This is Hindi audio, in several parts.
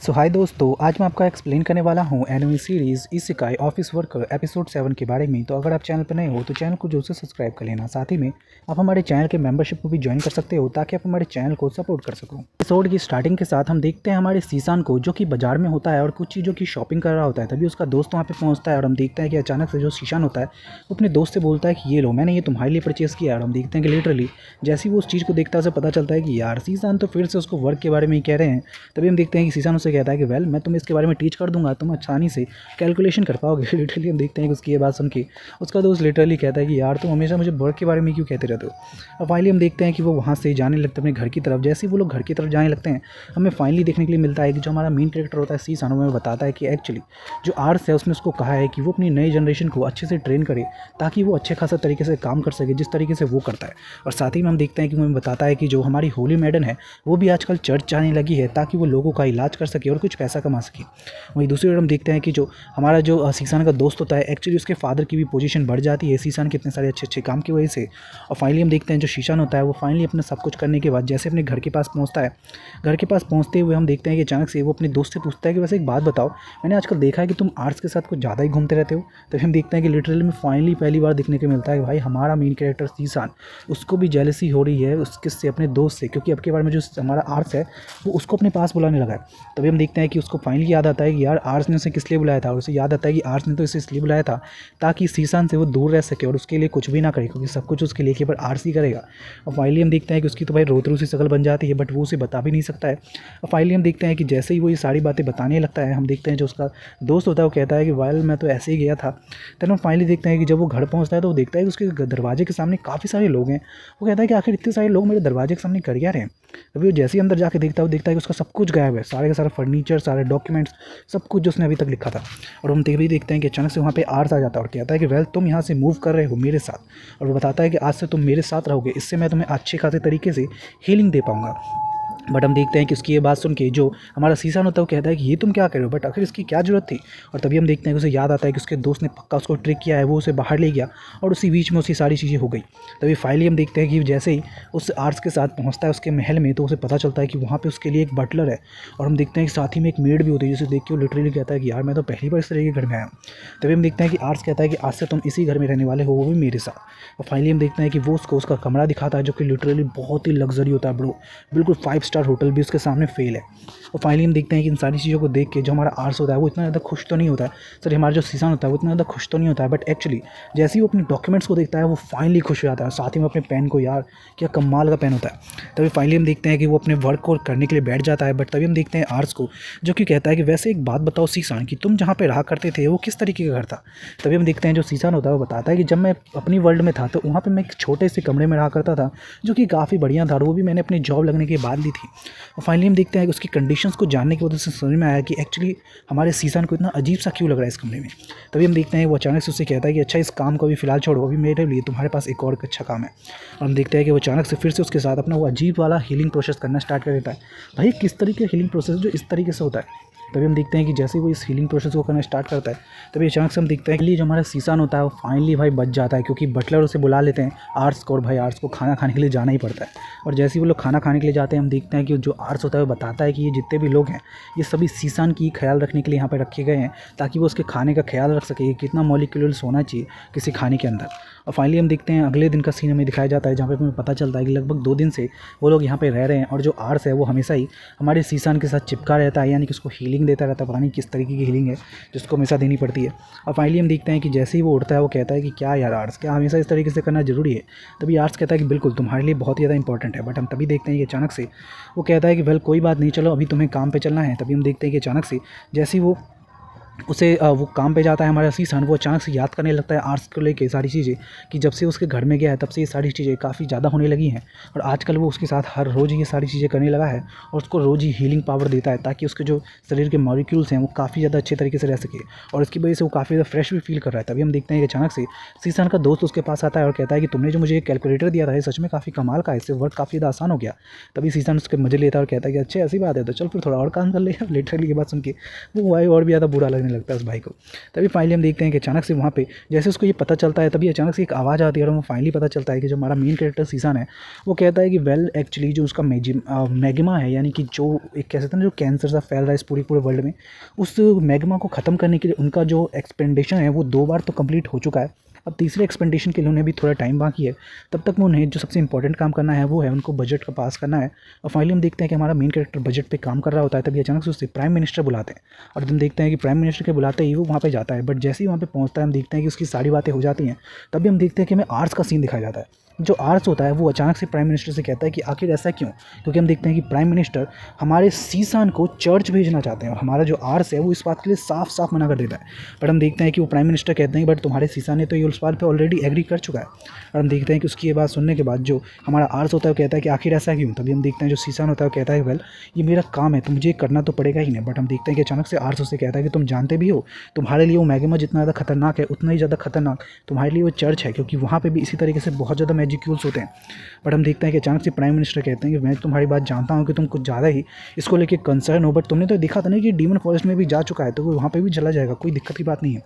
हाय दोस्तों, आज मैं आपको एक्सप्लेन करने वाला हूँ anime series isekai office worker episode 7 के बारे में। तो अगर आप चैनल पर नए हो तो चैनल को जोर से सब्सक्राइब कर लेना। साथ ही में आप हमारे चैनल के मेंबरशिप को भी ज्वाइन कर सकते हो ताकि आप हमारे चैनल को सपोर्ट कर सको। एपिसोड की स्टार्टिंग के साथ हम देखते हैं हमारे सीसान को, जो कि बाजार में होता है और कुछ चीज़ों की शॉपिंग कर रहा होता है। तभी उसका दोस्त वहाँ पर पहुँचता है और हम देखते हैं कि अचानक से जो सीसान होता है वो अपने दोस्त से बोलता है कि ये लो, मैंने ये तुम्हारे लिए परचेज़ किया है। और हम देखते हैं कि लिटरली जैसे ही वो उस चीज़ को देखता है उसे पता चलता है कि यार सीसान तो फिर से उसको वर्क के बारे में ही कह रहे हैं। तभी हम देखते हैं कि सीसान उसे कहता है कि वेल, मैं तुम्हें इसके बारे में टीच कर दूंगा, तुम आसानी से कैलकुलेशन कर पाओगे। लिटरली हम देखते हैं कि उसकी ये बात सुन के उसका दोस्त लिटरली कहता है कि यार तुम हमेशा मुझे वर्क के बारे में क्यों कहते रहते हो। और फाइनली हम देखते हैं कि वो वहाँ से जाने लगते हैं अपने घर की तरफ। जैसे ही वो लोग घर की तरफ जाने लगते हैं हमें फाइनली देखने के लिए मिलता है कि जो हमारा मेन कैरेक्टर होता है सीसान, हमें बताता है कि एक्चुअली जो आर्स है उसने उसको कहा है कि वो अपनी नई जनरेशन को अच्छे से ट्रेन करे ताकि वो अच्छे खासा तरीके से काम कर सके जिस तरीके से वो करता है। और साथ ही में हम देखते हैं कि वो हमें बताता है कि जो हमारी होली मैडन है वो भी आजकल चर्च जाने लगी है ताकि वो लोगों का इलाज कर सके और कुछ पैसा कमा सके। वहीं दूसरी ओर हम देखते हैं कि जो हमारा जो सीसान का दोस्त होता है एक्चुअली उसके फादर की भी पोजीशन बढ़ जाती है सीसान के इतने सारे अच्छे अच्छे काम की वजह से। और फाइनली हम देखते हैं जो शीशान होता है वो फाइनली अपना सब कुछ करने के बाद जैसे अपने घर के पास पहुंचता है, घर के पास पहुंचते हुए हम देखते हैं कि अचानक से वो अपने दोस्त से पूछता है कि वैसे एक बात बताओ, मैंने आजकल देखा है कि तुम आर्ट्स के साथ कुछ ज़्यादा ही घूमते रहते हो। तभी हम देखते हैं कि लिटरली में फाइनली पहली बार देखने को मिलता है कि भाई हमारा मेन कैरेक्टर सीसान, उसको भी जेलसी हो रही है उसके से अपने दोस्त से, क्योंकि अब के बारे में जो हमारा आर्ट्स है वो उसको अपने पास बुलाने लगा है। तभी हम देखते हैं कि उसको फाइनली याद आता है कि यार आर्ट्स ने उसे किस लिए बुलाया था, और उसे याद आता है कि आर्ट्स ने तो इसे इसलिए बुलाया था ताकि सीसान से वो दूर रह सके और उसके लिए कुछ भी ना करे, क्योंकि सब कुछ उसके लिए केवल आर्ट्स ही करेगा। और फाइनली हम देखते हैं कि उसकी तो भाई रोतरू सी शक्ल बन जाती है बट वो उसे बता भी नहीं सकता है। और फाइनली हम देखते हैं कि जैसे ही वो ये सारी बातें बताने लगता है हम देखते हैं जो उसका दोस्त होता है वो कहता है कि वायल मैं तो ऐसे ही गया था। देन हम फाइनली देखते हैं कि जब वो घर पहुँचता है तो वो देखता है कि उसके दरवाजे के सामने काफ़ी सारे लोग हैं। वो कहता है कि आखिर इतने सारे लोग मेरे दरवाजे के सामने कर क्या रहे हैं। अभी वो जैसे ही अंदर जाके देखता है वो देखता है कि उसका सब कुछ गायब है, सारे का सारा फर्नीचर, सारे डॉक्यूमेंट्स, सब कुछ जो उसने अभी तक लिखा था। और हम भी देखते हैं कि अचानक से वहाँ पे आर्स आ जाता है और कहता है कि वेल तुम यहाँ से मूव कर रहे हो मेरे साथ। और वो बताता है कि आज से तुम मेरे साथ रहोगे, इससे मैं तुम्हें अच्छे खासे तरीके से हीलिंग दे पाऊँगा। बट हम देखते हैं कि उसकी ये बात सुन के जो हमारा सीसान होता है वो कहता है कि ये तुम क्या कर रहे हो, बट आखिर इसकी क्या ज़रूरत थी। और तभी हम देखते हैं कि उसे याद आता है कि उसके दोस्त ने पक्का उसको ट्रिक किया है, वो उसे बाहर ले गया और उसी बीच में उसकी सारी चीज़ें हो गई। तभी फाइनली हम देखते हैं कि जैसे ही उस आर्ट्स के साथ पहुँचता है उसके महल में तो उसे पता चलता है कि वहाँ पर उसके लिए एक बटलर है। और हम देखते हैं कि साथ ही में एक मेड भी होती है जिसे देख के वो लिटरली कहता है कि यार मैं तो पहली बार इस तरह के घर में आया हूँ। तभी हम देखते हैं कि आर्ट्स कहता है कि आज से तुम इसी घर में रहने वाले हो, वो भी मेरे साथ। और फाइनली हम देखते हैं कि वो उसको उसका कमरा दिखाता है जो कि लिटरली बहुत ही लग्जरी होता है ब्रो, बिल्कुल 5 स्टार होटल भी उसके सामने फेल है। और फाइनली हम देखते हैं कि इन सारी चीज़ों को देख के जो हमारा आर्स होता है वो इतना ज़्यादा खुश तो नहीं होता है, सॉरी हमारा जो सीसान होता है वो इतना ज़्यादा खुश तो नहीं होता है, बट एक्चुअली जैसे ही वो अपने डॉक्यूमेंट्स को देखता है वो फाइनली खुश हो जाता है। साथ ही में अपने पेन को, यार क्या कमाल का पेन होता है। तभी फाइनली हम देखते हैं कि वो अपने वर्क को करने के लिए बैठ जाता है। बट तभी हम देखते हैं आर्स को जो कि कहता है कि वैसे एक बात बताओ सीसान कि तुम जहाँ पे रहा करते थे वो किस तरीके का घर था। तभी हम देखते हैं जो सीसान होता है वो बताता है कि जब मैं अपनी वर्ल्ड में था तो वहाँ पर मैं एक छोटे से कमरे में रहा करता था जो कि काफ़ी बढ़िया था और वो भी मैंने अपनी जॉब लगने के बाद ली थी। और फाइनली हम देखते हैं कि उसकी कंडीशंस को जानने की वजह से समझ में आया कि एक्चुअली हमारे सीसान को इतना अजीब सा क्यों लग रहा है इस कमरे में। तभी हम देखते हैं वो अचानक से उससे कहता है कि अच्छा इस काम को अभी फिलहाल छोड़ो, अभी मेरे लिए तुम्हारे पास एक और अच्छा काम है। और हम देखते हैं कि वो अचानक से फिर से उसके साथ अपना वो अजीब वाला हीलिंग प्रोसेस करना स्टार्ट कर देता है। भाई किस तरीके का हीलिंग प्रोसेस जो इस तरीके से होता है। तभी हम देखते हैं कि जैसे ही वो इस हीलिंग प्रोसेस को करना स्टार्ट करता है तभी अचानक से हम देखते हैं कि जो हमारा सीसान होता है वो फाइनली भाई बच जाता है, क्योंकि बटलर उसे बुला लेते हैं आर्ट्स को, और भाई आर्ट्स को खाना खाने के लिए जाना ही पड़ता है। और जैसे ही वो लोग खाना खाने के लिए जाते हैं हम देखते हैं कि जो आर्ट्स होता है वो बताता है कि ये जितने भी लोग हैं ये सभी सीसान की ख्याल रखने के लिए यहाँ पर रखे गए हैं ताकि वो उसके खाने का ख्याल रख सके, कितना मॉलिक्यूल्स होना चाहिए किसी खाने के अंदर। और फाइनली हम देखते हैं अगले दिन का सीन हमें दिखाया जाता है जहाँ पे हमें पता चलता है कि लगभग 2 दिन से वो लोग यहाँ पे रह रहे हैं और जो आर्स है वो हमेशा ही हमारे सीसान के साथ चिपका रहता है, यानी कि उसको हीलिंग देता रहता है। पता नहीं किस तरीके की हीलिंग है जिसको हमेशा देनी पड़ती है। और फाइनली हम देखते हैं कि जैसे ही वो उठता है वो कहता है कि क्या यार आर्स, क्या हमेशा इस तरीके से करना ज़रूरी है। तभी आर्स कहता है कि बिल्कुल तुम्हारे लिए बहुत ज़्यादा इंपॉर्टेंट है। बट हम तभी देखते हैं कि अचानक से वो कहता है कि वेल कोई बात नहीं, चलो अभी तुम्हें काम पर चलना है। तभी हम देखते हैं कि अचानक से जैसे ही वो वो काम पे जाता है हमारा सीसान, वो अचानक से याद करने लगता है आर्ट्स को लेके सारी चीज़ें कि जब से उसके घर में गया है तब से ये सारी चीज़ें काफ़ी ज़्यादा होने लगी हैं। और आजकल वो उसके साथ हर रोज़ ये सारी चीज़ें करने लगा है और उसको रोज़ ही हीलिंग पावर देता है ताकि उसके जो शरीर के मॉलिक्यूल्स हैं वो काफ़ी ज़्यादा अच्छे तरीके से रह सके और इसकी वजह से वो काफ़ी ज़्यादा फ्रेश भी फील कर रहा है। तभी हम देखते हैं कि अचानक से सीसान का दोस्त उसके पास आता है और कहता है कि तुमने जो मुझे कैलकुलेटर दिया था ये सच में काफ़ी कमाल का है, इससे वर्क काफ़ी ज़्यादा आसान हो गया। तभी सीसान उसके मजे लेता है और कहता है कि अच्छा ऐसी बात है तो चल फिर थोड़ा और काम कर ले। लिटरली ये बात सुन के वो भाई और भी ज़्यादा बुरा लगने लगने लगता है उस भाई को। तभी फाइनली हम देखते हैं कि अचानक से वहाँ पे जैसे उसको ये पता चलता है, तभी अचानक से एक आवाज़ आती है और वो फाइनली पता चलता है कि जो हमारा मेन कैरेक्टर सीसान है वो कहता है कि वेल एक्चुअली जो उसका मैग्मा है, यानी कि जो एक कह सकते हैं जो कैंसर सा फैल रहा है इस पूरे वर्ल्ड में, उस मैग्मा को ख़त्म करने के लिए उनका जो एक्सपेंडेशन है वो 2 बार तो कंप्लीट हो चुका है। अब तीसरे एक्सपेंडिशन के लिए उन्हें भी थोड़ा टाइम बाकी है। तब तक में उन्हें जो सबसे इंपॉर्टेंट काम करना है वो है उनको बजट का पास करना है। और फाइनली हम देखते हैं कि हमारा मेन कैरेक्टर बजट पे काम कर रहा होता है, तभी अचानक से उससे प्राइम मिनिस्टर बुलाते हैं और हम देखते हैं कि प्राइम मिनिस्टर के बुलाते ही वो वहाँ पे जाता है। बट जैसे ही वहाँ पे पहुँचता है हम देखते हैं कि उसकी सारी बातें हो जाती हैं। तभी हम देखते हैं कि हमें आर्स का सीन दिखाया जाता है। जो आर्स होता है वो अचानक से प्राइम मिनिस्टर से कहता है कि आखिर ऐसा क्यों, क्योंकि हम देखते हैं कि प्राइम मिनिस्टर हमारे सीसान को चर्च भेजना चाहते हैं और हमारा जो आर्स है वो इस बात के लिए साफ साफ मना कर देता है। बट हम देखते हैं कि वो प्राइम मिनिस्टर कहते हैं बट तुम्हारे सीसान ने तो ये उस बात पर ऑलरेडी एग्री कर चुका है। और हम देखते हैं कि उसकी ये बात सुनने के बाद जो हमारा आर्स होता है वो कहता है कि आखिर ऐसा क्यों। तभी हम देखते हैं जो सीसान होता है वो कहता है वेल ये मेरा काम है तो मुझे करना तो पड़ेगा ही नहीं। बट हम देखते हैं कि अचानक से आर्स उससे कहता है कि तुम जानते भी हो तुम्हारे लिए वो मैग्मा जितना ज़्यादा खतरनाक है उतना ही ज़्यादा खतरनाक तुम्हारे लिए वो चर्च है, क्योंकि वहाँ पे भी इसी तरीके से बहुत ज़्यादा मैजिक्यूल्स होते हैं। बट हम देखते हैं कि अचानक से प्राइम मिनिस्टर कहते हैं कि मैं तुम्हारी बात जानता हूँ कि तुम कुछ ज़्यादा ही इसको लेके कंसर्न हो, बट तुमने तो देखा था ना कि डीमन फॉरेस्ट में भी जा चुका है तो वो वहाँ पे भी चला जाएगा, कोई दिक्कत की बात नहीं है।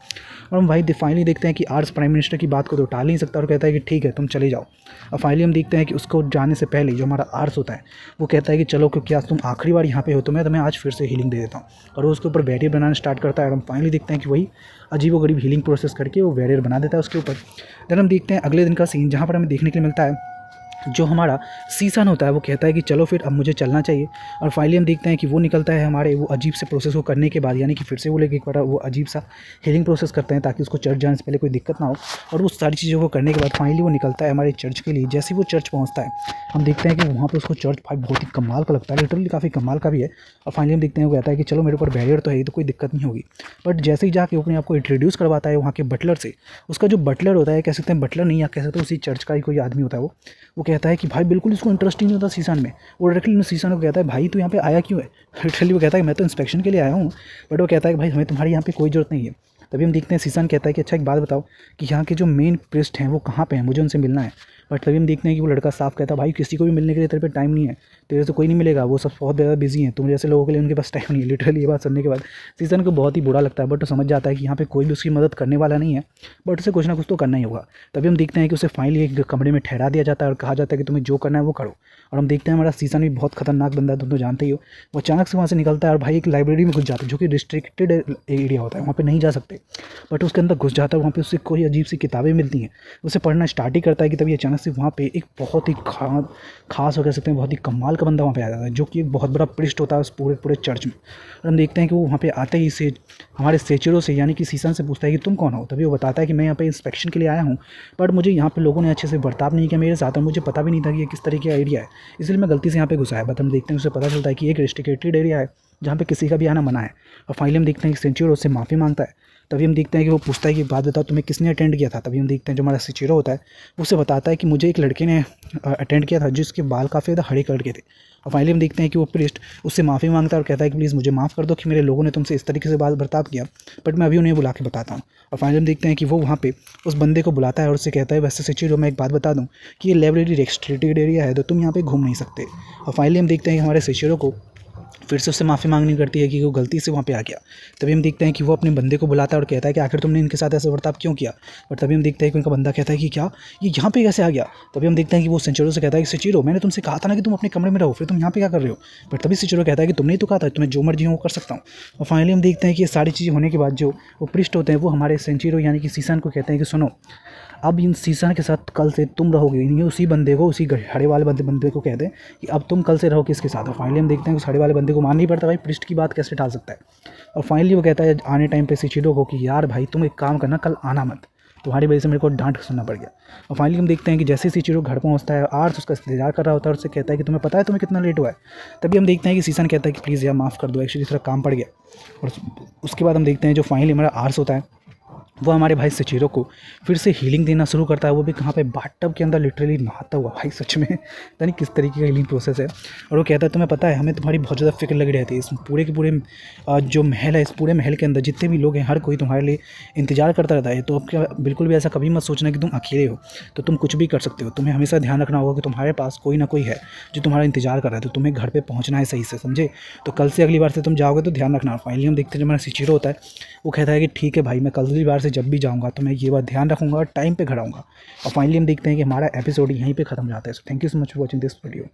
और हम भाई फाइनली देखते हैं कि आर्स प्राइम मिनिस्टर की बात को तो टाल नहीं सकता और कहता है कि ठीक है तुम चले जाओ। और फाइनली हम देखते हैं कि उसको जाने से पहले जो हमारा आर्स होता है वो कहता है कि चलो क्योंकि आज तुम आखिरी बार यहाँ पे हो तो मैं तुम्हें आज फिर से हीलिंग दे देता हूँ। और वो उसके ऊपर बैरियर बनाना स्टार्ट करता है और हम फाइनली देखते हैं कि वही अजीबोगरीब हीलिंग प्रोसेस करके वो बैरियर बना देता है उसके ऊपर। देन हम देखते हैं अगले दिन का सीन जहाँ पर हमें देखने के लिए मिलता है जो हमारा सीसन होता है वो कहता है कि चलो फिर अब मुझे चलना चाहिए। और फाइनली हम देखते हैं कि वो निकलता है हमारे वो अजीब से प्रोसेस को करने के बाद, यानी कि फिर से वो लेके एक बार वो अजीब सा हीलिंग प्रोसेस करते हैं ताकि उसको चर्च जाने से पहले कोई दिक्कत ना हो। और वो सारी चीज़ों को करने के बाद फाइनली वो निकलता है हमारे चर्च के लिए। जैसे ही वो चर्च पहुँचता है हम देखते हैं कि वहाँ पर उसको चर्च भाई बहुत ही कमाल का लगता है, लिटरली काफ़ी कमाल का भी है। और फाइनली हम देखते हैं वो कहता है कि चलो मेरे ऊपर बैरियर तो है तो कोई दिक्कत नहीं होगी। बट जैसे ही जाके अपने आप को इंट्रोड्यूस करवाता है वहाँ के बटलर से, उसका जो बटलर होता है कह सकते हैं बटलर नहीं या कह सकते हैं उसी चर्च का ही कोई आदमी होता है वो कहता है कि भाई बिल्कुल इसको इंटरेस्ट ही नहीं होता सीसान में। वो डायरेक्टली सीसान को कहता है भाई तू यहाँ पे आया क्यों है। लिटरली वो कहता है कि मैं तो इंस्पेक्शन के लिए आया हूँ। बट वो कहता है कि भाई हमें तुम्हारी यहाँ पे कोई ज़रूरत नहीं है। तभी हम देखते हैं सीसान कहता है कि अच्छा एक बात बताओ कि यहाँ के जो मेन प्रिस्ट हैं वो कहाँ पे हैं, मुझे उनसे मिलना है। बट तभी हम देखते हैं कि वो लड़का साफ कहता है भाई किसी को भी मिलने के लिए तेरे पे टाइम नहीं है, तेरे से कोई नहीं मिलेगा, वो सब बहुत ज़्यादा बिजी हैं, तुम जैसे लोगों के लिए उनके पास टाइम नहीं है। लिटरली ये बात सुनने के बाद सीजन को बहुत ही बुरा लगता है, बट वो समझ जाता है कि यहाँ पे कोई भी उसकी मदद करने वाला नहीं है, बट उसे कुछ ना कुछ तो करना ही होगा। तभी हम देखते हैं कि उसे फाइनली एक कमरे में ठहरा दिया जाता है और कहा जाता है कि तुम्हें जो करना है वो करो। और हम देखते हैं हमारा सीजन भी बहुत खतरनाक बंदा है, तुम तो जानते ही हो। वो अचानक से वहाँ से निकलता है और भाई एक लाइब्रेरी में घुस जाता है जो कि रिस्ट्रिक्टेड एरिया होता है, वहाँ पे नहीं जा सकते। बट उसके अंदर घुस जाता है, वहाँ पे उससे कोई अजीब सी किताबें मिलती हैं, उसे पढ़ना स्टार्ट ही करता है कि तभी अचानक से वहाँ पे एक बहुत ही खास हो कह सकते हैं बहुत ही कमाल का बंदा वहाँ पे आ जाता है जो कि एक बहुत बड़ा प्रिस्ट होता है उस पूरे चर्च में। और हम देखते हैं कि वो वहाँ पे आते ही से हमारे सेचुरो से यानी कि सीसन से पूछता है कि तुम कौन हो। तभी वो बताता है कि मैं यहाँ पे इंस्पेक्शन के लिए आया हूँ, बट मुझे यहाँ पे लोगों ने अच्छे से बर्ताव नहीं किया मेरे साथ और मुझे पता भी नहीं था कि ये किस तरीके का एरिया है, इसलिए मैं गलती से यहाँ पे घुसा है। बट हम देखते हैं उसे पता चलता है कि एक रिस्ट्रिक्टेड एरिया है जहाँ पे किसी का भी आना मना है। और फाइनली हम देखते हैं कि सेंचुरो उससे माफ़ी मांगता है। तभी हम देखते हैं कि वो पूछता है कि बात बताओ तुम्हें किसने अटेंड किया था। तभी हम देखते हैं जो हमारा सेंचुरो होता है उससे बताता है कि मुझे एक लड़के ने अटेंड किया था जिसके बाल काफ़ी ज़्यादा हरे कलर के थे। और फाइनली हम देखते हैं कि वो प्रिस्ट उससे माफ़ी मांगता है और कहता है कि प्लीज़ मुझे माफ़ कर दो कि मेरे लोगों ने तुमसे इस तरीके से बर्ताव किया, बट मैं अभी उन्हें बुला के बताता हूँ। और फाइनली हम देखते हैं कि वो वहाँ पे उस बंदे को बुलाता है और उससे कहता है वैसे सेंचुरो मैं एक बात बता दूँ कि ये लाइब्रेरी रेस्ट्रिक्टेड एरिया है तो तुम यहाँ पे घूम नहीं सकते। और फाइनली हम देखते हैं कि हमारे सेंचुरो को फिर से उससे माफ़ी मांगनी करती है कि वो गलती से वहाँ पे आ गया। तभी हम देखते हैं कि वो अपने बंदे को बुलाता है और कहता है कि आखिर तुमने इनके साथ ऐसा बर्ताव क्यों किया। बट तभी हम देखते हैं कि उनका बंदा कहता है कि क्या ये यहाँ पे कैसे आ गया। तभी हम देखते हैं कि वो सेंचुरो से कहता है कि सेंचुरो मैंने तुमसे कहा था ना कि तुम अपने कमरे में रहो, फिर तुम यहाँ पे क्या कर रहे हो। बट तभी सेंचुरो कहता है कि तुमने ही तो कहा था तुम्हें जो मर्जी हो वो कर सकता हूँ। और फाइनली हम देखते हैं कि ये सारी चीज़ें होने के बाद जो वो प्रिस्ट होते हैं वो हमारे सेंचुरो यानी कि सीसन को कहते हैं कि सुनो अब इन सीसन के साथ कल से तुम रहोगे, ये उसी बंदे को उसी हड़े वाले बंदे को कहते हैं कि अब तुम कल से रहो किसके साथ। और फाइनली हम देखते हैं कि उस हड़े वाले बंदे को मान नहीं पड़ता भाई प्रिस्ट की बात कैसे टाल सकता है। और फाइनली वो कहता है आने टाइम पे सेंचुरो को कि यार भाई तुम एक काम करना कल आना मत, तुम्हारी वजह से मेरे को डांट सुनना पड़ गया। और फाइनली हम देखते हैं कि जैसे सेंचुरो घर पहुंचता है आर्स उसका इंतजार कर रहा होता है और उससे कहता है कि तुम्हें पता है तुम्हें कितना लेट हुआ है। तभी हम देखते हैं कि सीसन कहता है कि प्लीज़ यार माफ़ कर दो, एक्चुअली थोड़ा काम पड़ गया। और उसके बाद हम देखते हैं जो फाइनली हमारा आर्स होता है वो हमारे भाई सिचीरो को फिर से हीलिंग देना शुरू करता है, वो भी कहाँ पे, बाथटब के अंदर लिटरली नहाता हुआ। भाई सच में पता नहीं किस तरीके का हीलिंग प्रोसेस है। और वो कहता है तुम्हें पता है हमें तुम्हारी बहुत ज़्यादा फिक्र लगी रहती है, इस पूरे के पूरे जो महल है, इस पूरे महल के अंदर जितने भी लोग हैं हर कोई तुम्हारे लिए इंतजार करता रहता है। तो अब क्या, बिल्कुल भी ऐसा कभी मत सोचना कि तुम अकेले हो, तो तुम कुछ भी कर सकते हो। तुम्हें हमेशा ध्यान रखना होगा कि तुम्हारे पास कोई ना कोई है जो तुम्हारा इंतजार कर रहा है, तो तुम्हें घर पर पहुँचना है सही से, समझे। तो कल से अगली बार से तुम जाओगे तो ध्यान रखना। फाइनली हम देखते हैं जो हमारा सिचीरो होता है वो कहता है कि ठीक है भाई, मैं कल की बार से जब भी जाऊँगा तो मैं ये बात ध्यान रखूँगा और टाइम पे घर आऊँगा। और फाइनली हम देखते हैं कि हमारा एपिसोड यहीं पे ख़त्म हो जाता है। So thank you so much for watching this video.